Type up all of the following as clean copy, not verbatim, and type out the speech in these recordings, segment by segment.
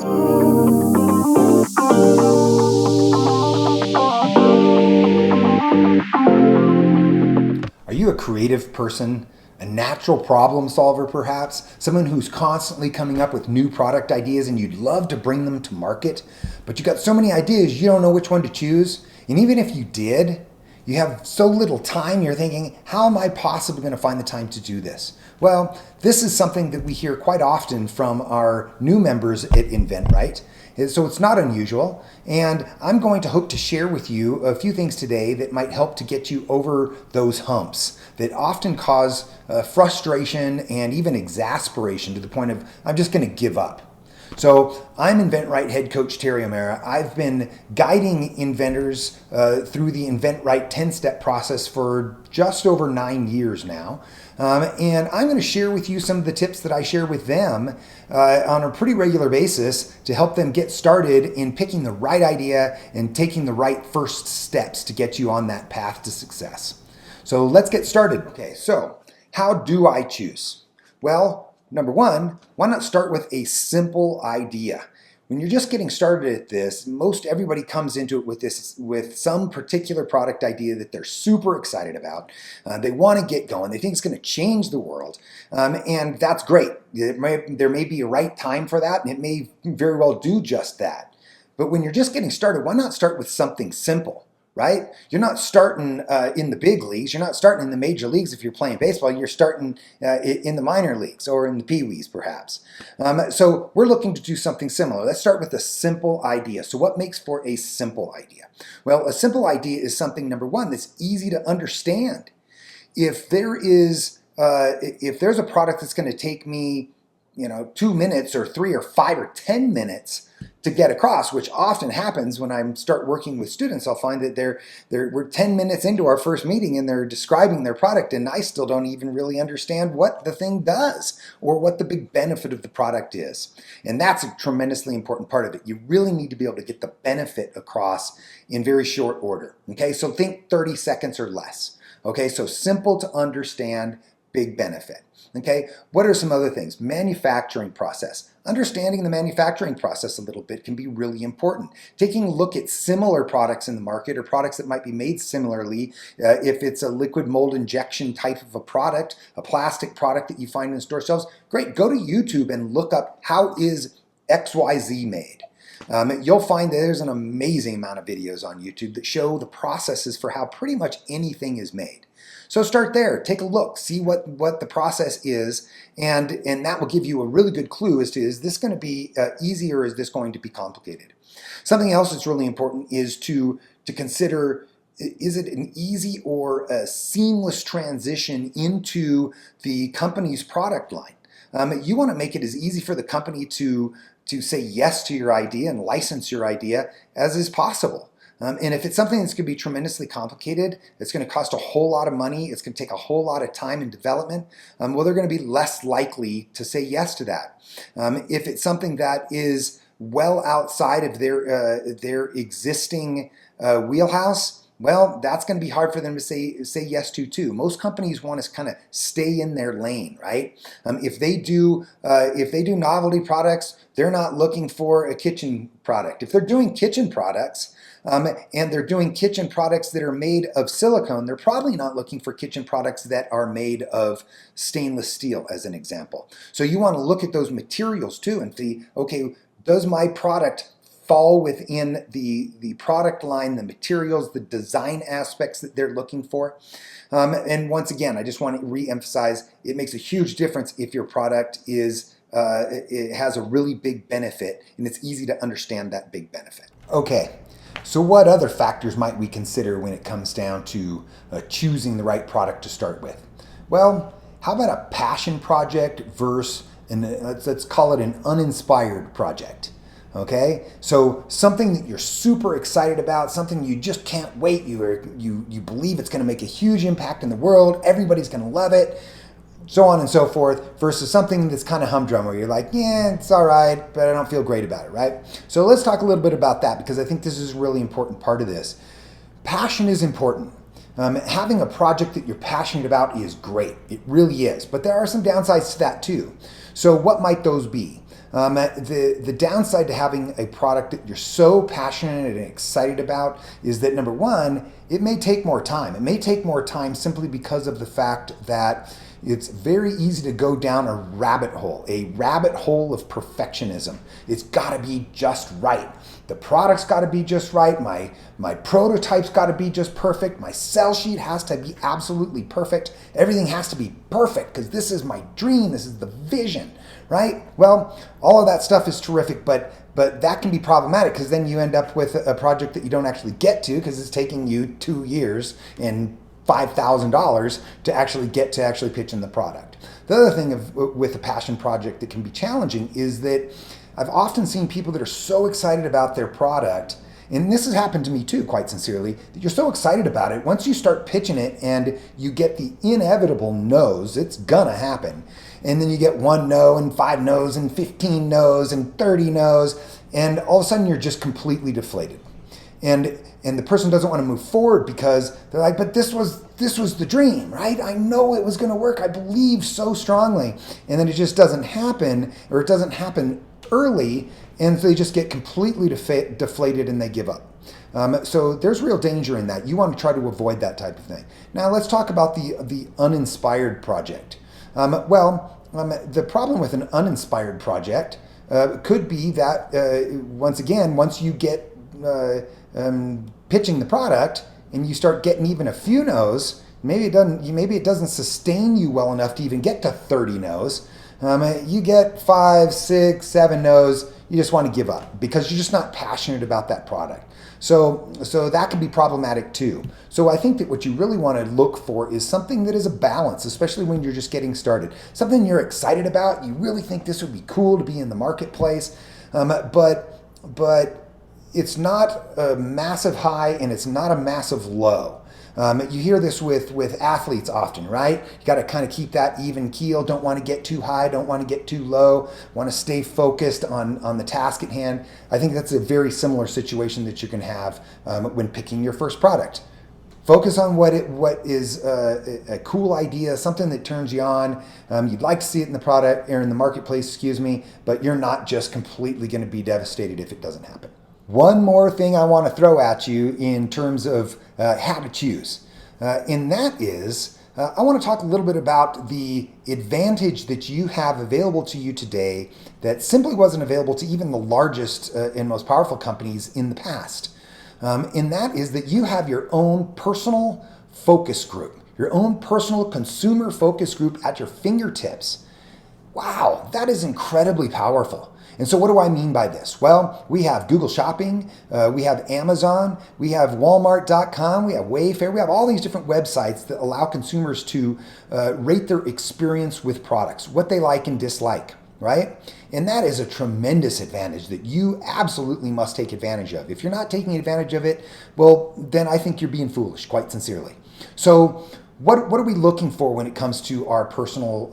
Are you a creative person? A natural problem solver, perhaps? Someone who's constantly coming up with new product ideas and you'd love to bring them to market, but you got so many ideas you don't know which one to choose? And even if you did, you have so little time, you're thinking, how am I possibly going to find the time to do this? Well, this is something that we hear quite often from our new members at inventRight. So it's not unusual, and I'm going to hope to share with you a few things today that might help to get you over those humps that often cause frustration and even exasperation to the point of, I'm just going to give up. So I'm inventRight head coach Terry O'Mara. I've been guiding inventors through the inventRight 10-step process for just over 9 years now. And I'm going to share with you some of the tips that I share with them on a pretty regular basis to help them get started in picking the right idea and taking the right first steps to get you on that path to success. So let's get started. Okay, so how do I choose? Well, number one, why not start with a simple idea? When you're just getting started at this, most everybody comes into it with some particular product idea that they're super excited about. They want to get going. They think it's going to change the world. And that's great. There may be a right time for that, and it may very well do just that. But when you're just getting started, why not start with something simple? Right? You're not starting in the big leagues. You're not starting in the major leagues if you're playing baseball. You're starting in the minor leagues or in the pee-wees, perhaps. So we're looking to do something similar. Let's start with a simple idea. So what makes for a simple idea? Well, a simple idea is something, number one, that's easy to understand. If there's a product that's going to take me 2 minutes or 3 or 5 or 10 minutes to get across, which often happens when I start working with students. I'll find that we're 10 minutes into our first meeting and they're describing their product and I still don't even really understand what the thing does or what the big benefit of the product is. And that's a tremendously important part of it. You really need to be able to get the benefit across in very short order. Okay, so think 30 seconds or less. Okay, so simple to understand, big benefit. Okay, what are some other things? Manufacturing process. Understanding the manufacturing process a little bit can be really important. Taking a look at similar products in the market or products that might be made similarly, if it's a liquid mold injection type of a product, a plastic product that you find in store shelves, great, go to YouTube and look up how is XYZ made. You'll find that there's an amazing amount of videos on YouTube that show the processes for how pretty much anything is made. So start there, take a look, see what the process is, and that will give you a really good clue as to, is this going to be easy or is this going to be complicated? Something else that's really important is to consider, is it an easy or a seamless transition into the company's product line? You want to make it as easy for the company to say yes to your idea and license your idea as is possible. And if it's something that's going to be tremendously complicated, it's going to cost a whole lot of money, it's going to take a whole lot of time in development, well, they're going to be less likely to say yes to that. If it's something that is well outside of their existing wheelhouse, well, that's going to be hard for them to say yes to too. Most companies want to kind of stay in their lane, right? If they do novelty products, they're not looking for a kitchen product. If they're doing kitchen products, and they're doing kitchen products that are made of silicone, they're probably not looking for kitchen products that are made of stainless steel, as an example. So you want to look at those materials too and see, okay, does my product fall within the product line, the materials, the design aspects that they're looking for? And once again, I just want to re-emphasize, it makes a huge difference if your product it has a really big benefit and it's easy to understand that big benefit. Okay. So what other factors might we consider when it comes down to choosing the right product to start with? Well, how about a passion project versus, let's call it an uninspired project? Okay, so something that you're super excited about, something you just can't wait, you believe it's going to make a huge impact in the world, everybody's going to love it, so on and so forth, versus something that's kind of humdrum where you're like, yeah, it's all right, but I don't feel great about it, right? So let's talk a little bit about that because I think this is a really important part of this. Passion is important. Having a project that you're passionate about is great. It really is. But there are some downsides to that too. So what might those be? The downside to having a product that you're so passionate and excited about is that, number one, it may take more time. It may take more time simply because of the fact that it's very easy to go down a rabbit hole of perfectionism. It's got to be just right. The product's got to be just right. My prototype's got to be just perfect. My sell sheet has to be absolutely perfect. Everything has to be perfect because this is my dream. This is the vision, right? Well, all of that stuff is terrific, but that can be problematic because then you end up with a project that you don't actually get to because it's taking you 2 years and $5,000 to actually get to actually pitching the product. The other thing with a passion project that can be challenging is that I've often seen people that are so excited about their product, and this has happened to me too, quite sincerely, that you're so excited about it, once you start pitching it and you get the inevitable no's, it's gonna happen. And then you get 1 no and 5 no's and 15 no's and 30 no's, and all of a sudden you're just completely deflated. And the person doesn't want to move forward because they're like, but this was the dream, right? I know it was going to work. I believe so strongly. And then it just doesn't happen, or it doesn't happen early, and so they just get completely deflated and they give up. So there's real danger in that. You want to try to avoid that type of thing. Now let's talk about the uninspired project. The problem with an uninspired project could be that once you get pitching the product and you start getting even a few no's, maybe it doesn't sustain you well enough to even get to 30 no's. You get 5, 6, 7 no's, you just want to give up because you're just not passionate about that product. So that can be problematic too. So I think that what you really want to look for is something that is a balance, especially when you're just getting started. Something you're excited about, you really think this would be cool to be in the marketplace, but it's not a massive high and it's not a massive low. You hear this with athletes often, right? You got to kind of keep that even keel. Don't want to get too high, don't want to get too low, want to stay focused on the task at hand. I think that's a very similar situation that you can have when picking your first product. Focus on what is a cool idea, something that turns you on. You'd like to see it in the product or in the marketplace, but you're not just completely going to be devastated if it doesn't happen. One more thing I want to throw at you in terms of how to choose, and that is I want to talk a little bit about the advantage that you have available to you today that simply wasn't available to even the largest and most powerful companies in the past. And that is that you have your own personal focus group, your own personal consumer focus group at your fingertips. Wow, that is incredibly powerful. And so what do I mean by this? Well, we have Google Shopping, we have Amazon, we have Walmart.com, we have Wayfair, we have all these different websites that allow consumers to rate their experience with products, what they like and dislike, right? And that is a tremendous advantage that you absolutely must take advantage of. If you're not taking advantage of it, well, then I think you're being foolish, quite sincerely. So what are we looking for when it comes to our personal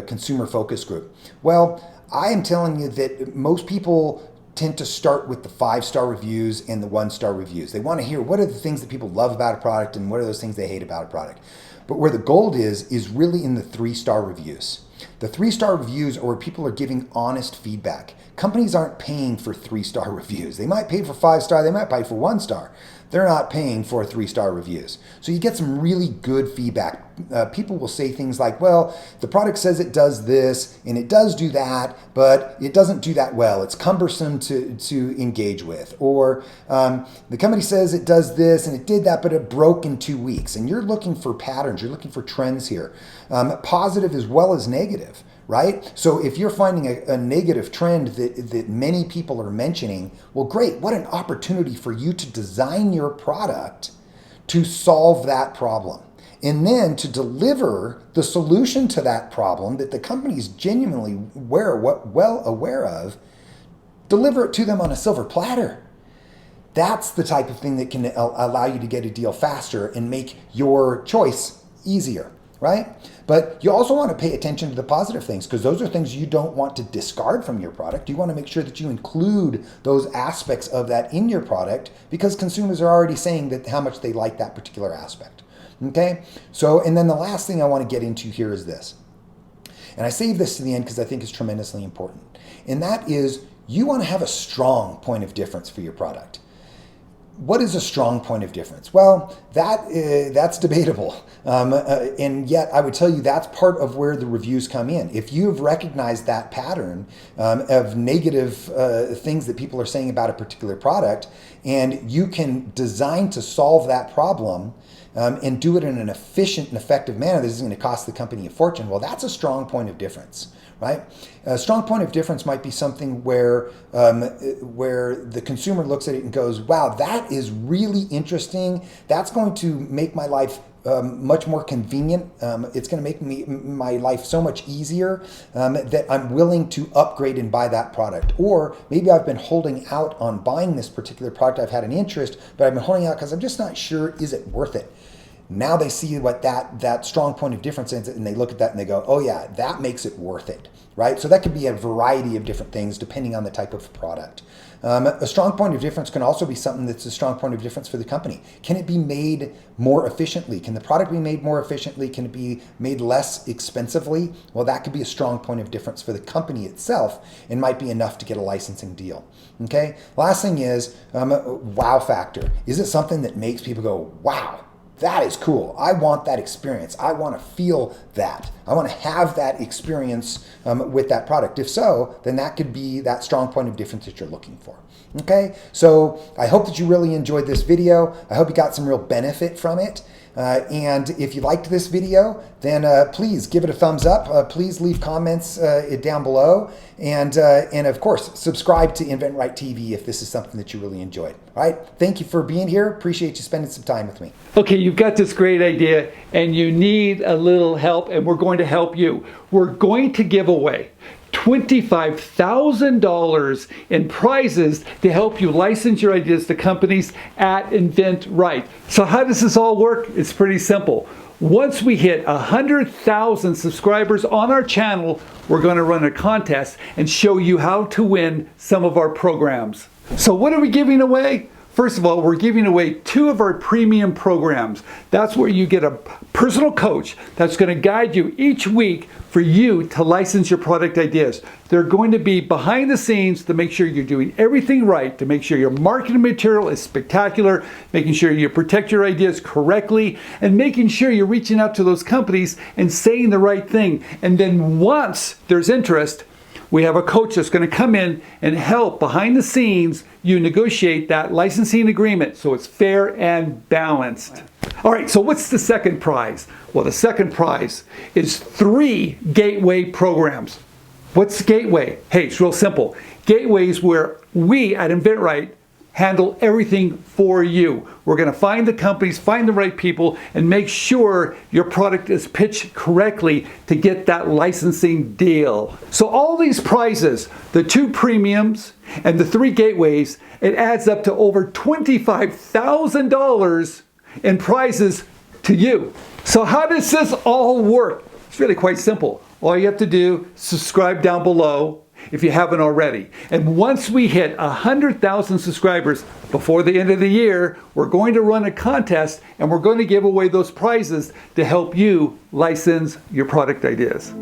consumer focus group? Well, I am telling you that most people tend to start with the 5-star reviews and the 1-star reviews. They want to hear what are the things that people love about a product and what are those things they hate about a product. But where the gold is really in the 3-star reviews. The 3-star reviews are where people are giving honest feedback. Companies aren't paying for 3-star reviews. They might pay for 5-star, they might pay for 1-star. They're not paying for 3-star reviews. So you get some really good feedback. People will say things like, well, the product says it does this and it does do that, but it doesn't do that well. It's cumbersome to engage with. Or the company says it does this and it did that, but it broke in 2 weeks. And you're looking for patterns, you're looking for trends here, positive as well as negative. Right? So if you're finding a negative trend that many people are mentioning, well, great. What an opportunity for you to design your product to solve that problem. And then to deliver the solution to that problem that the company is genuinely well aware of, deliver it to them on a silver platter. That's the type of thing that can allow you to get a deal faster and make your choice easier. Right? But you also want to pay attention to the positive things because those are things you don't want to discard from your product. You want to make sure that you include those aspects of that in your product because consumers are already saying that how much they like that particular aspect. Okay? So, and then the last thing I want to get into here is this. And I save this to the end because I think it's tremendously important. and that is you want to have a strong point of difference for your product. What is a strong point of difference? Well, that's debatable. And yet I would tell you that's part of where the reviews come in. If you've recognized that pattern of negative things that people are saying about a particular product, and you can design to solve that problem and do it in an efficient and effective manner that isn't going to cost the company a fortune, well, that's a strong point of difference. Right? A strong point of difference might be something where the consumer looks at it and goes, wow, that is really interesting. That's going to make my life much more convenient. It's going to make my life so much easier that I'm willing to upgrade and buy that product. Or maybe I've been holding out on buying this particular product. I've had an interest, but I've been holding out because I'm just not sure, is it worth it? Now they see what that strong point of difference is, and they look at that and they go, oh yeah, that makes it worth it, right? So that could be a variety of different things depending on the type of product. A strong point of difference can also be something that's a strong point of difference for the company. Can it be made more efficiently? Can the product be made more efficiently? Can it be made less expensively? Well, that could be a strong point of difference for the company itself and might be enough to get a licensing deal. Okay. Last thing is wow factor. Is it something that makes people go, wow, that is cool. I want that experience. I want to feel that. I want to have that experience with that product. If so, then that could be that strong point of difference that you're looking for. Okay, so I hope that you really enjoyed this video. I hope you got some real benefit from it. And if you liked this video, then please give it a thumbs up. Please leave comments down below. And of course, subscribe to inventRightTV if this is something that you really enjoyed. All right, thank you for being here. Appreciate you spending some time with me. Okay, you've got this great idea and you need a little help, and we're going to help you. We're going to give away $25,000 in prizes to help you license your ideas to companies at inventRight. So how does this all work? It's pretty simple. Once we hit 100,000 subscribers on our channel, we're going to run a contest and show you how to win some of our programs. So what are we giving away? First of all, we're giving away 2 of our premium programs. That's where you get a personal coach that's going to guide you each week for you to license your product ideas. They're going to be behind the scenes to make sure you're doing everything right, to make sure your marketing material is spectacular, making sure you protect your ideas correctly, and making sure you're reaching out to those companies and saying the right thing. And then once there's interest, we have a coach that's going to come in and help behind the scenes you negotiate that licensing agreement so it's fair and balanced. All right, so what's the second prize? Well, the second prize is 3 gateway programs. What's gateway? Hey, it's real simple. Gateway is where we at inventRight handle everything for you. We're going to find the companies, find the right people, and make sure your product is pitched correctly to get that licensing deal. So all these prizes, the 2 premiums and the 3 gateways, it adds up to over $25,000 in prizes to you. So how does this all work? It's really quite simple. All you have to do is subscribe down below if you haven't already. And once we hit 100,000 subscribers before the end of the year, we're going to run a contest and we're going to give away those prizes to help you license your product ideas.